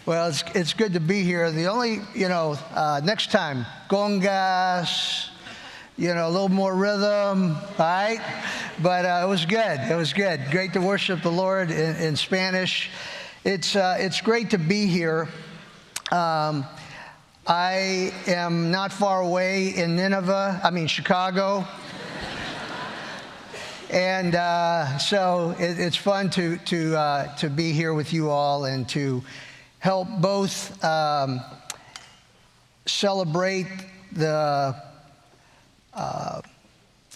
Well, it's good to be here. The only, next time, congas, a little more rhythm, all right? But it was good. It was good. Great to worship the Lord in Spanish. It's great to be here. I am not far away in Chicago. And so it's fun to be here with you all and to help both celebrate the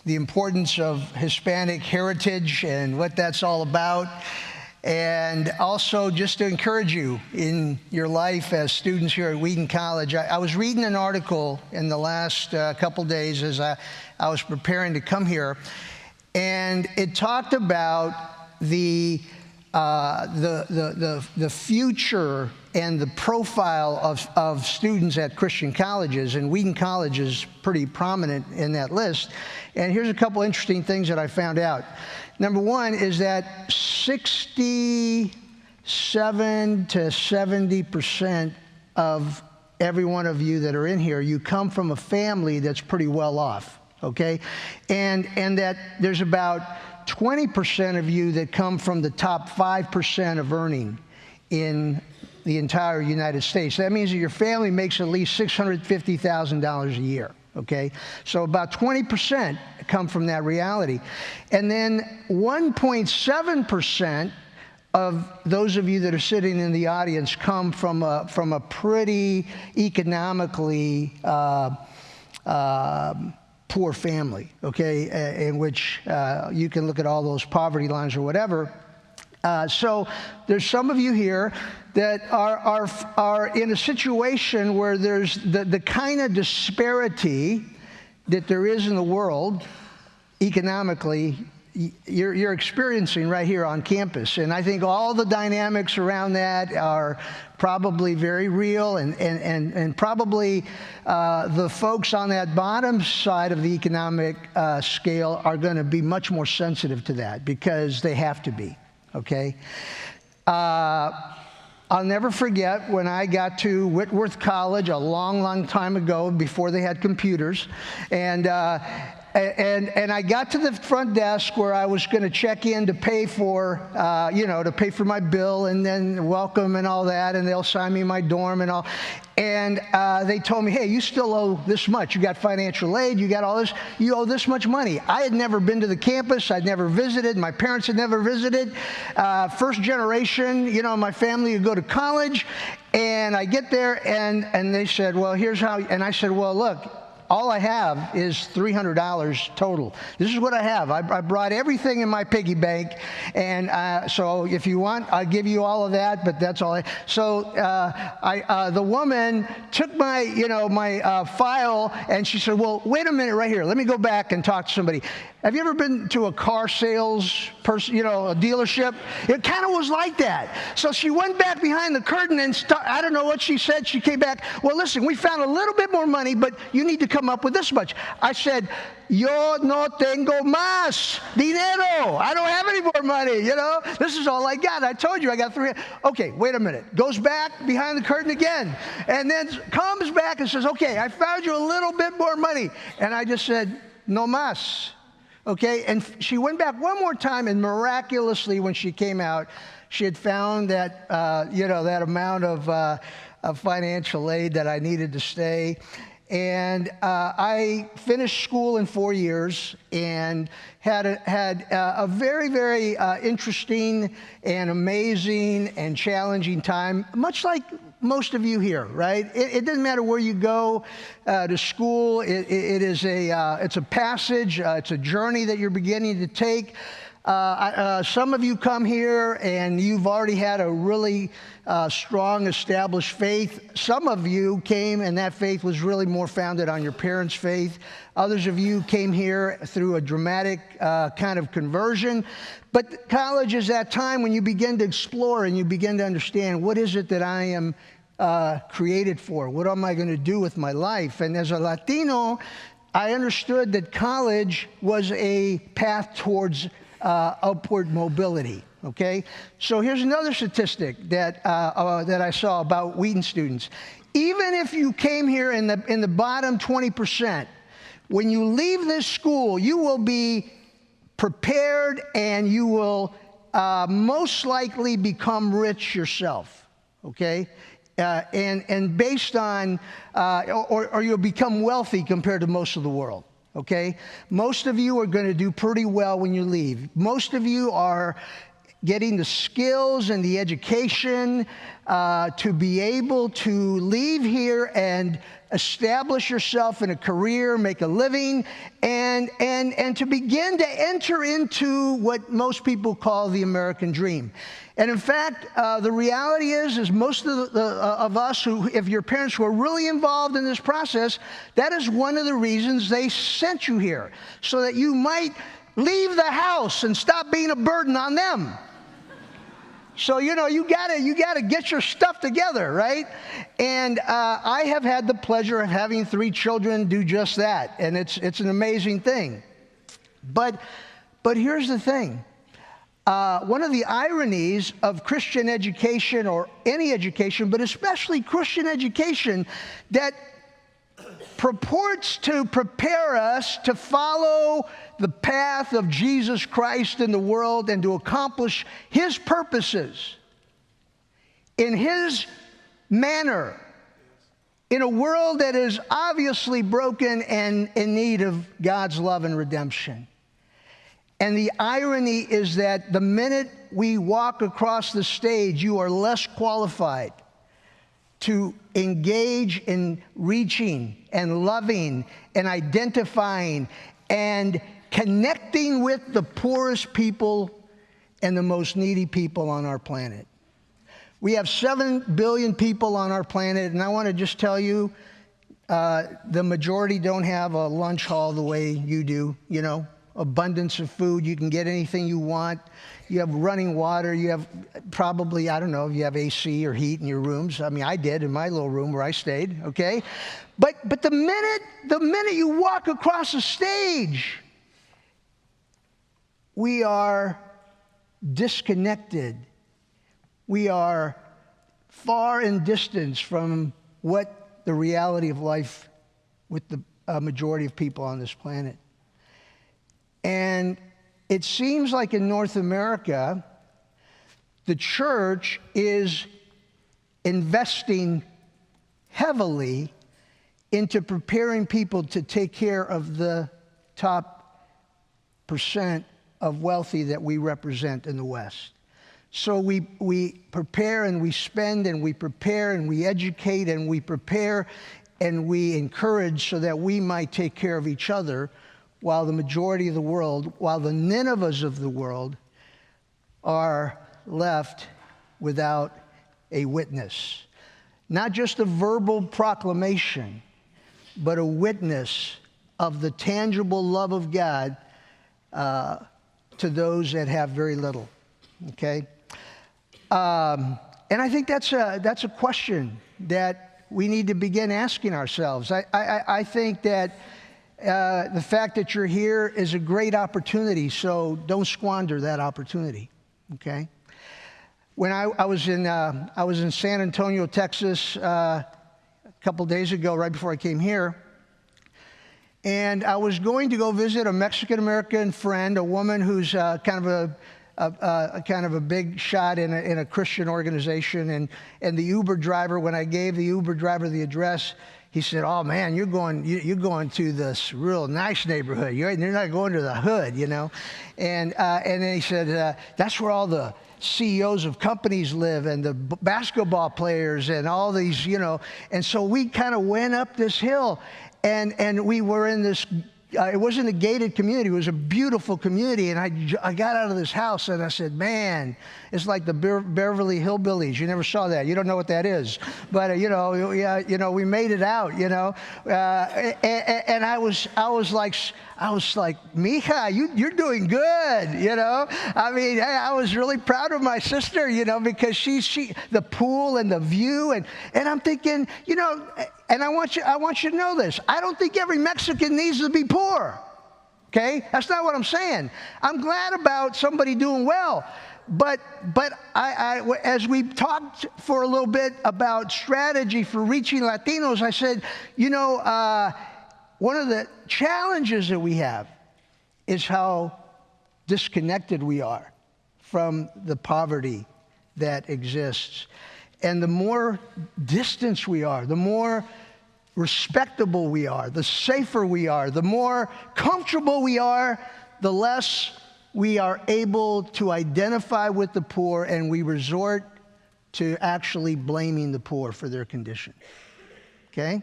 importance of Hispanic heritage and what that's all about, and also just to encourage you in your life as students here at Wheaton College. I was reading an article in the last couple days as I was preparing to come here, and it talked about the future and the profile of students at Christian colleges, and Wheaton College is pretty prominent in that list. And here's a couple interesting things that I found out. Number one is that 67 to 70% of every one of you that are in here, you come from a family that's pretty well off, okay? And that there's about 20% of you that come from the top 5% of earning in the entire United States. That means that your family makes at least $650,000 a year, okay? So about 20% come from that reality. And then 1.7% of those of you that are sitting in the audience come from a pretty economically poor family, okay, in which you can look at all those poverty lines or whatever. So there's some of you here that are in a situation where there's the kind of disparity that there is in the world economically, you're experiencing right here on campus. And I think all the dynamics around that are probably very real, and probably the folks on that bottom side of the economic scale are going to be much more sensitive to that because they have to be, okay? I'll never forget when I got to Whitworth College a long, long time ago before they had computers, and I got to the front desk where I was going to check in to pay for, to pay for my bill and then welcome and all that, and they'll sign me my dorm and all. And they told me, hey, you still owe this much. You got financial aid. You got all this. You owe this much money. I had never been to the campus. I'd never visited. My parents had never visited. First generation, my family would go to college. And I get there, and they said, well, here's how. And I said, well, look, all I have is $300 total. This is what I have. I brought everything in my piggy bank, and so if you want, I'll give you all of that, but that's all. So the woman took my, my file, and she said, well, wait a minute right here. Let me go back and talk to somebody. Have you ever been to a car sales person, a dealership? It kind of was like that. So she went back behind the curtain and I don't know what she said. She came back. Well, listen, we found a little bit more money, but you need to come up with this much. I said, yo no tengo más dinero. I don't have any more money, This is all I got. I told you I got 300. Okay, wait a minute. Goes back behind the curtain again. And then comes back and says, okay, I found you a little bbit more money. And I just said, no más. Okay, and she went back one more time, and miraculously, when she came out, she had found that, that amount of financial aid that I needed to stay. And I finished school in 4 years and had a very, very interesting and amazing and challenging time, much like most of you here, right? It doesn't matter where you go to school. It's a passage. It's a journey that you're beginning to take. Some of you come here and you've already had a really strong established faith. Some of you came and that faith was really more founded on your parents' faith. Others of you came here through a dramatic kind of conversion. But college is that time when you begin to explore and you begin to understand, what is it that I am created for? What am I going to do with my life? And as a Latino, I understood that college was a path towards upward mobility. Okay? So here's another statistic that I saw about Wheaton students. Even if you came here in the bottom 20%, when you leave this school, you will be prepared and you will most likely become rich yourself. Okay? And based on, or you'll become wealthy compared to most of the world. Okay? Most of you are going to do pretty well when you leave. Most of you are getting the skills and the education to be able to leave here and establish yourself in a career, make a living, and to begin to enter into what most people call the American dream. And in fact, the reality is most of us who, if your parents were really involved in this process, that is one of the reasons they sent you here, so that you might leave the house and stop being a burden on them. So, you gotta get your stuff together, right? And I have had the pleasure of having 3 children do just that, and it's an amazing thing. But here's the thing. One of the ironies of Christian education, or any education, but especially Christian education, that purports to prepare us to follow the path of Jesus Christ in the world and to accomplish His purposes in His manner, in a world that is obviously broken and in need of God's love and redemption. And the irony is that the minute we walk across the stage, you are less qualified to engage in reaching and loving and identifying and connecting with the poorest people and the most needy people on our planet. We have 7 billion people on our planet, and I want to just tell you, the majority don't have a lunch haul the way you do, abundance of food. You can get anything you want. You have running water. You have probably, I don't know, if you have AC or heat in your rooms. I mean, I did in my little room where I stayed, okay? But the minute you walk across the stage, we are disconnected. We are far in distance from what the reality of life with the majority of people on this planet. And it seems like in North America, the church is investing heavily into preparing people to take care of the top % of wealthy that we represent in the West. So we prepare and we spend and we prepare and we educate and we prepare and we encourage so that we might take care of each other, while the majority of the world, while the Ninevehs of the world are left without a witness. Not just a verbal proclamation, but a witness of the tangible love of God to those that have very little, okay? And I think that's a question that we need to begin asking ourselves. I think that the fact that you're here is a great opportunity, so don't squander that opportunity, okay? When I was in San Antonio, Texas, a couple days ago, right before I came here, and I was going to go visit a Mexican-American friend, a woman who's kind of a big shot in a Christian organization, and the Uber driver, when I gave the Uber driver the address, he said, "Oh man, you're going to this real nice neighborhood. You're not going to the hood, And then he said, "That's where all the CEOs of companies live, and the basketball players, and all these, And so we kind of went up this hill, and we were in this. It wasn't a gated community. It was a beautiful community. And I got out of this house and I said, man, it's like the Beverly Hillbillies. You never saw that. You don't know what that is. But, we made it out, and I was like, Mija, you're doing good, I mean, I was really proud of my sister, because she the pool and the view. And I'm thinking, and I want you to know this. I don't think every Mexican needs to be poor. okay? That's not what I'm saying. I'm glad about somebody doing well. But as we talked for a little bit about strategy for reaching Latinos, I said, one of the challenges that we have is how disconnected we are from the poverty that exists. And the more distance we are, the more respectable we are, the safer we are, the more comfortable we are, the less we are able to identify with the poor, and we resort to actually blaming the poor for their condition. Okay?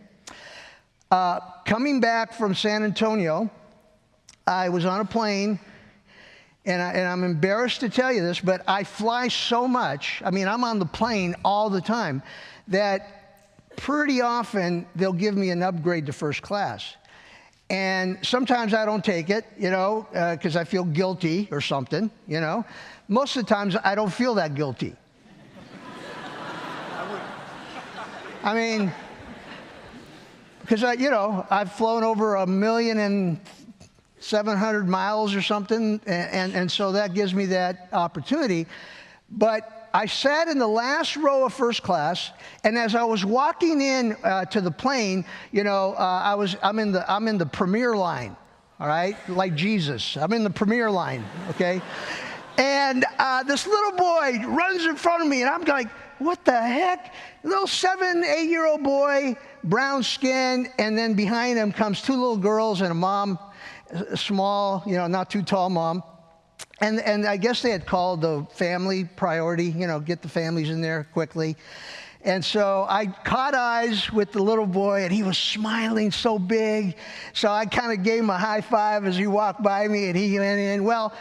Coming back from San Antonio, I was on a plane, and I'm embarrassed to tell you this, but I fly so much, I'm on the plane all the time, that pretty often they'll give me an upgrade to first class. And sometimes I don't take it, because I feel guilty or something, Most of the times I don't feel that guilty. Because I've flown over 1,700,000 miles or something, and so that gives me that opportunity. But I sat in the last row of first class, and as I was walking in to the plane, I'm in the premier line, all right, like Jesus. I'm in the premier line, okay? And this little boy runs in front of me, and I'm like, what the heck? Little 7, 8-year-old boy, brown skin, and then behind him comes 2 little girls and a mom, small, not too tall mom. And I guess they had called the family priority, get the families in there quickly. And so I caught eyes with the little boy, and he was smiling so big. So I kind of gave him a high five as he walked by me, and he went in. Well,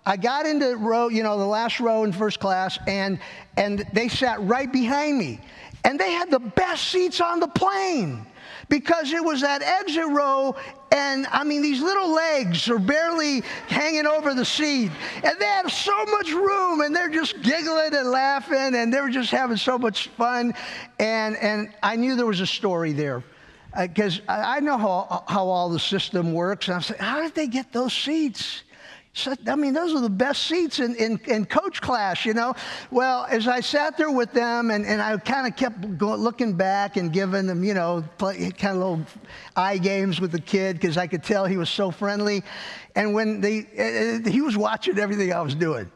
I got into row, the last row in first class, and they sat right behind me. And they had the best seats on the plane, because it was that exit row, and these little legs are barely hanging over the seat, and they had so much room, and they're just giggling and laughing, and they were just having so much fun, and I knew there was a story there, because I know how all the system works, and I was like, how did they get those seats? So, those are the best seats in coach class, Well, as I sat there with them, and I kind of kept looking back and giving them, kind of little eye games with the kid, because I could tell he was so friendly. And when he was watching everything I was doing,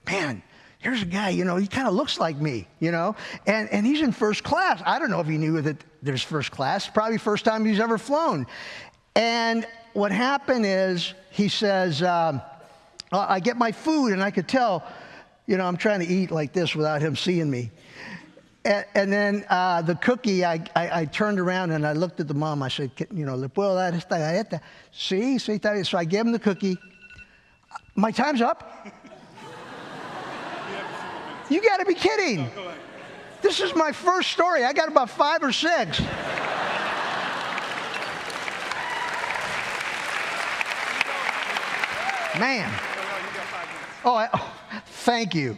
man, here's a guy, he kind of looks like me, and he's in first class. I don't know if he knew that there's first class. Probably first time he's ever flown. And what happened is he says, I get my food, and I could tell, I'm trying to eat like this without him seeing me. And then the cookie, I turned around and I looked at the mom. I said, ¿le puedo dar esta galleta? Sí, está bien. So I gave him the cookie. My time's up? You got to be kidding. This is my first story. I got about 5 or 6. Man. Oh, thank you.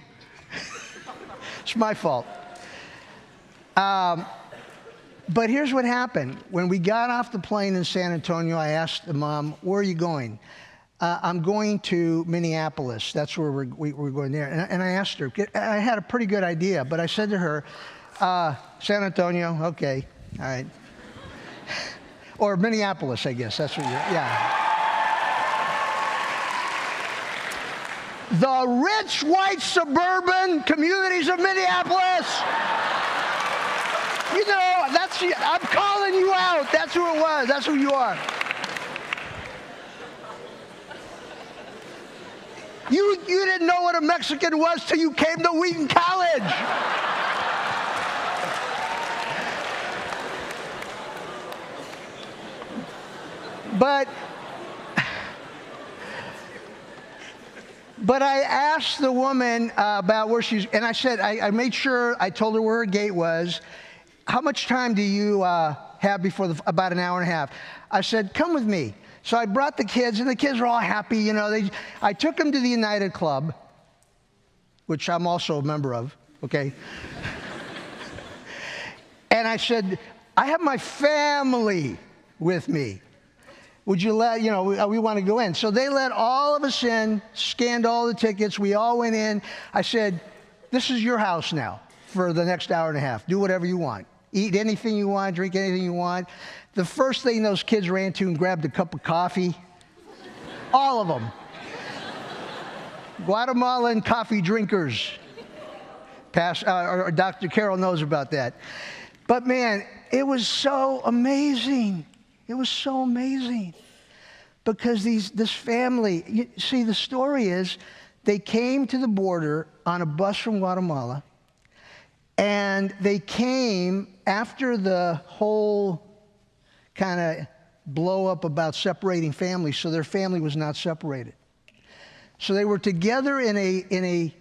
It's my fault. But here's what happened. When we got off the plane in San Antonio, I asked the mom, where are you going? I'm going to Minneapolis. That's where we're going there. And I asked her. I had a pretty good idea, but I said to her, San Antonio, okay, all right. Or Minneapolis, I guess. That's what yeah. The rich white suburban communities of Minneapolis. I'm calling you out. That's who it was. That's who you are. You didn't know what a Mexican was till you came to Wheaton College. But I asked the woman about where she's, and I said, I made sure, I told her where her gate was. How much time do you have before about an hour and a half? I said, come with me. So I brought the kids, and the kids were all happy. I took them to the United Club, which I'm also a member of, okay? And I said, I have my family with me. Would you let, we want to go in. So they let all of us in, scanned all the tickets. We all went in. I said, this is your house now for the next hour and a half. Do whatever you want. Eat anything you want, drink anything you want. The first thing those kids ran to and grabbed a cup of coffee. All of them. Guatemalan coffee drinkers. Dr. Carroll knows about that. But man, it was so amazing. It was so amazing. Because this family, you see, the story is they came to the border on a bus from Guatemala. And they came after the whole kind of blow up about separating families, so their family was not separated. So they were together in a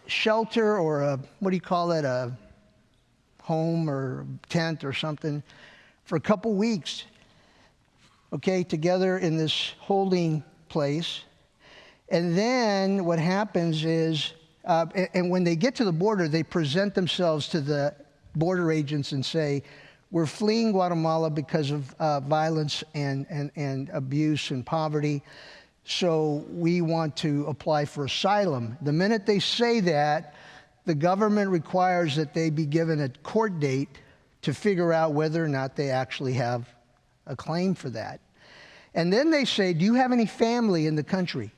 shelter or a home or tent or something for a couple weeks, okay, together in this holding place. And then what happens is, and when they get to the border, they present themselves to the border agents and say, we're fleeing Guatemala because of violence and abuse and poverty, so we want to apply for asylum. The minute they say that, the government requires that they be given a court date to figure out whether or not they actually have a claim for that. And then they say, do you have any family in the country?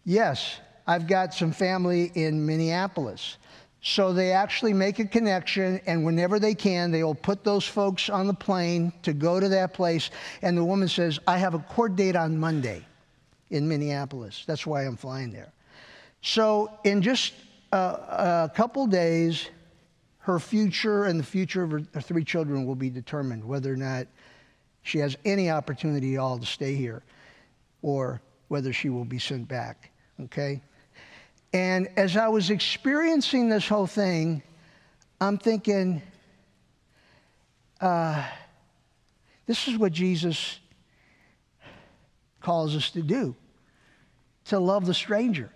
Yes, I've got some family in Minneapolis. So they actually make a connection, and whenever they can, they'll put those folks on the plane to go to that place. And the woman says, I have a court date on Monday in Minneapolis. That's why I'm flying there. So in just a couple days, her future and the future of her 3 children will be determined, whether or not she has any opportunity at all to stay here or whether she will be sent back, okay? And as I was experiencing this whole thing, I'm thinking, this is what Jesus calls us to do, to love the stranger,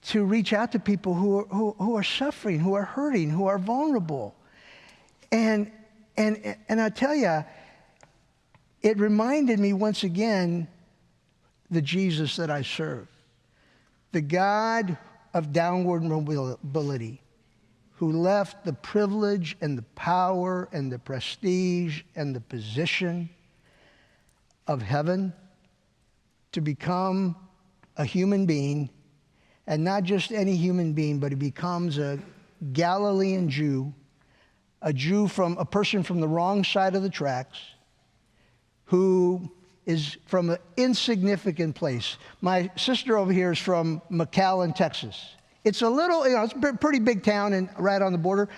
to reach out to people who are suffering, who are hurting, who are vulnerable. And I tell you, it reminded me once again the Jesus that I serve. The God of downward mobility, who left the privilege and the power and the prestige and the position of heaven to become a human being, and not just any human being, but he becomes a Galilean Jew, a person from the wrong side of the tracks, who is from an insignificant place. My sister over here is from McAllen, Texas. It's a little, it's a pretty big town and right on the border.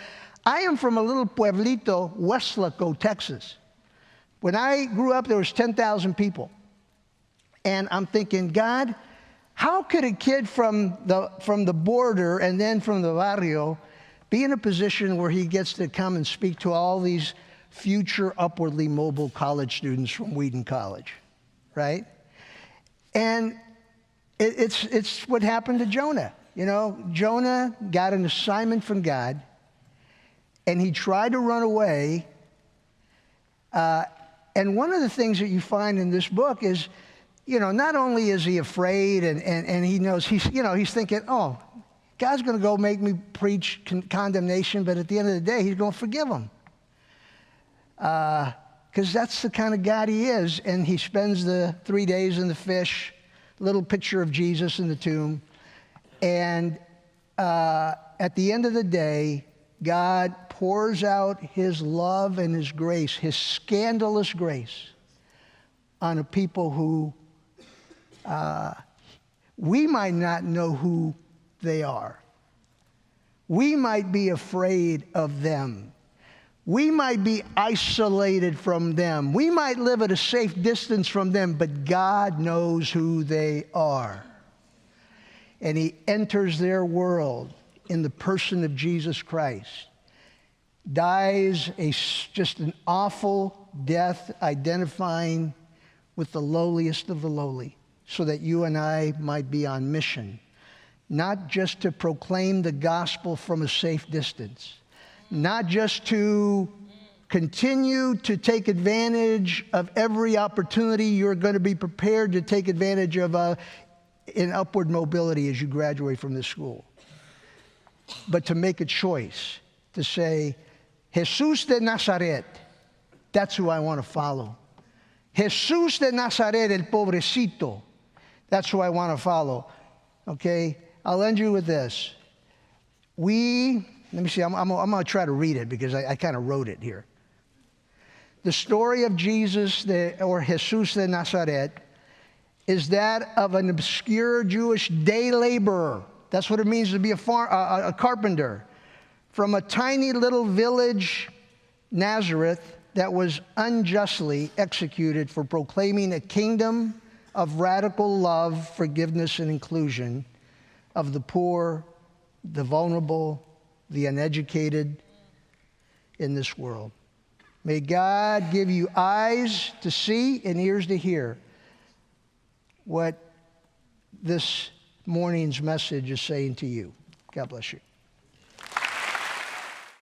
I am from a little pueblito, Westlaco, Texas. When I grew up, there was 10,000 people. And I'm thinking, God, how could a kid from the border and then from the barrio be in a position where he gets to come and speak to all these future upwardly mobile college students from Wheaton College, right? And it's what happened to Jonah. You know, Jonah got an assignment from God, and he tried to run away. And one of the things that you find in this book is, you know, not only is he afraid and he knows, he's thinking, oh, God's going to go make me preach condemnation, but at the end of the day, he's going to forgive him. Because that's the kind of God he is. And he spends the 3 days in the fish, little picture of Jesus in the tomb. And at the end of the day, God pours out his love and his grace, his scandalous grace, on a people who we might not know who they are. We might be afraid of them. We might be isolated from them. We might live at a safe distance from them, but God knows who they are. And he enters their world in the person of Jesus Christ, dies just an awful death, identifying with the lowliest of the lowly, so that you and I might be on mission, not just to proclaim the gospel from a safe distance, not just to Continue to take advantage of every opportunity. You're going to be prepared to take advantage of in upward mobility as you graduate from this school. But to make a choice, to say, Jesus de Nazaret, that's who I want to follow. Jesus de Nazaret, el pobrecito, that's who I want to follow. Okay? I'll end you with this. Let me see, I'm going to try to read it because I kind of wrote it here. The story of Jesus, or Jesus de Nazaret, is that of an obscure Jewish day laborer. That's what it means to be a carpenter. From a tiny little village, Nazareth, that was unjustly executed for proclaiming a kingdom of radical love, forgiveness, and inclusion of the poor, the vulnerable, the uneducated in this world. May God give you eyes to see and ears to hear what this morning's message is saying to you. God bless you.